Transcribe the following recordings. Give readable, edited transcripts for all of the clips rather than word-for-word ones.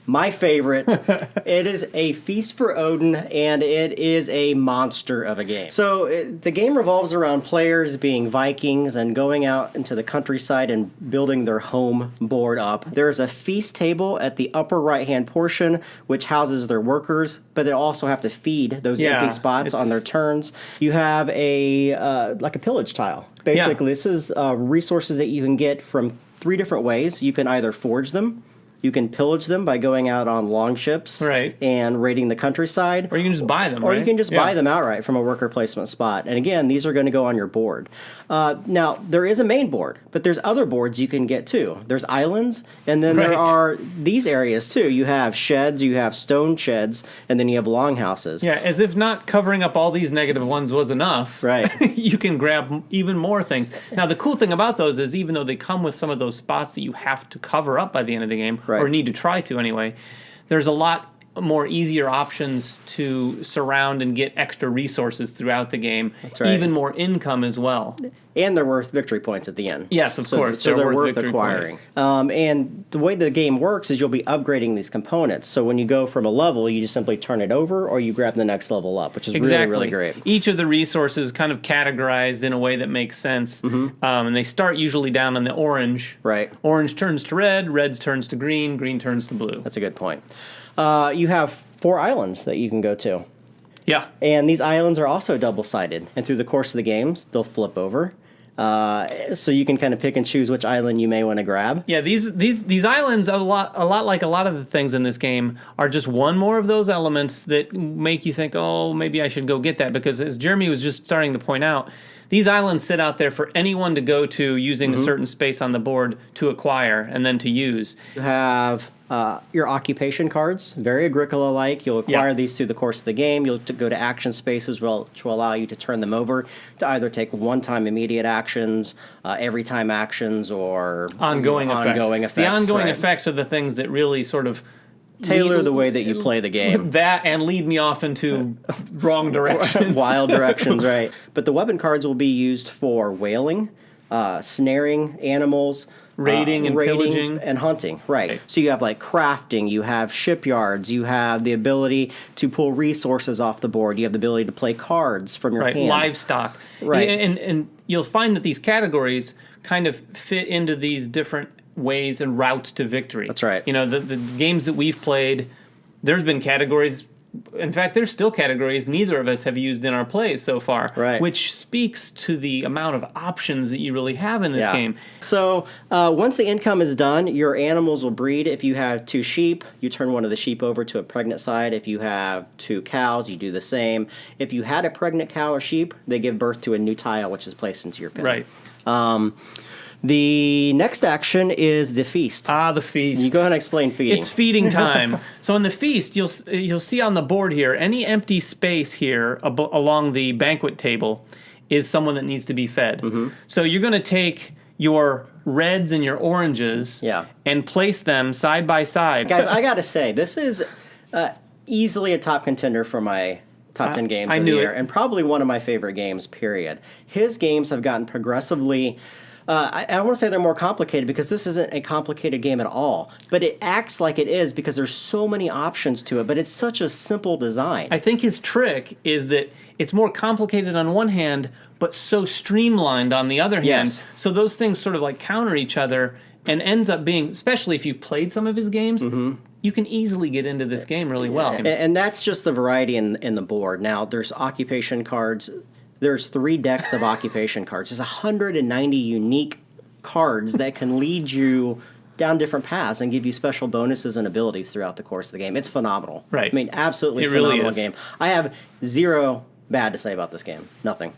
my favorite. It is a feast for Odin, and it is a monster of a game. So the game revolves around players being Vikings and going out into the countryside and building their home board up. There's a feast table at the upper right-hand portion, which houses their workers, but they also have to feed those empty spots on their turns. You have like a pillage tile. Basically, this is resources that you can get from 3 different ways. You can either forge them, you can pillage them by going out on long ships and raiding the countryside. Or you can just buy them, Or you can just buy them outright from a worker placement spot. And again, these are going to go on your board. Now, there is a main board, but there's other boards you can get too. There's islands, and then there are these areas too. You have sheds, you have stone sheds, and then you have longhouses. Yeah, as if not covering up all these negative ones was enough. Right. You can grab even more things. Now, the cool thing about those is even though they come with some of those spots that you have to cover up by the end of the game, or need to try to anyway, there's a lot more easier options to surround and get extra resources throughout the game. That's right. Even more income as well. And they're worth victory points at the end. Yes, of course. So they're worth acquiring. And the way the game works is you'll be upgrading these components. So when you go from a level, you just simply turn it over or you grab the next level up, which is really, really great. Each of the resources kind of categorized in a way that makes sense. And they start usually down on the orange. Right. Orange turns to red, red turns to green, green turns to blue. That's a good point. You have 4 islands that you can go to. Yeah. And these islands are also double-sided. And through the course of the games, they'll flip over. So you can kind of pick and choose which island you may want to grab. Yeah, these islands, a lot like a lot of the things in this game, are just one more of those elements that make you think, oh, maybe I should go get that. Because as Jeremy was just starting to point out, these islands sit out there for anyone to go to using a certain space on the board to acquire and then to use. You have your occupation cards, very Agricola-like. You'll acquire these through the course of the game. You'll go to action spaces, which will allow you to turn them over to either take one-time immediate actions, every time actions, or ongoing effects. The ongoing effects are the things that really sort of tailor the way that you play the game. That and lead me off into wrong directions. Wild directions, right. But the weapon cards will be used for whaling, snaring animals, raiding and pillaging. And hunting, right. So you have like crafting, you have shipyards, you have the ability to pull resources off the board, you have the ability to play cards from your hand. Livestock. Right. And you'll find that these categories kind of fit into these different ways and routes to victory. That's right. You know, the games that we've played, there's been categories. In fact, there's still categories neither of us have used in our plays so far, which speaks to the amount of options that you really have in this game. So once the income is done, your animals will breed. If you have 2 sheep, you turn one of the sheep over to a pregnant side. If you have 2 cows, you do the same. If you had a pregnant cow or sheep, they give birth to a new tile, which is placed into your pen. Right. The next action is the feast. The feast. You go ahead and explain feeding. It's feeding time. So in the feast, you'll see on the board here, any empty space here along the banquet table is someone that needs to be fed. So you're going to take your reds and your oranges and place them side by side. Guys, I got to say, this is easily a top contender for my top 10 games of the year, and probably one of my favorite games, period. His games have gotten progressively... I don't want to say they're more complicated because this isn't a complicated game at all, but it acts like it is because there's so many options to it, but it's such a simple design. I think his trick is that it's more complicated on one hand, but so streamlined on the other hand. So those things sort of like counter each other and ends up being, especially if you've played some of his games, you can easily get into this game really well. And that's just the variety in the board. Now, there's occupation cards. There's 3 decks of occupation cards. There's 190 unique cards that can lead you down different paths and give you special bonuses and abilities throughout the course of the game. It's phenomenal. Right. I mean, absolutely phenomenal game. I have 0 bad to say about this game. Nothing.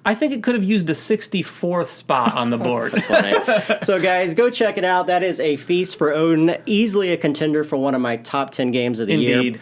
I think it could have used a 64th spot on the board. That's funny. So, guys, go check it out. That is a feast for Odin. Easily a contender for one of my top 10 games of the year.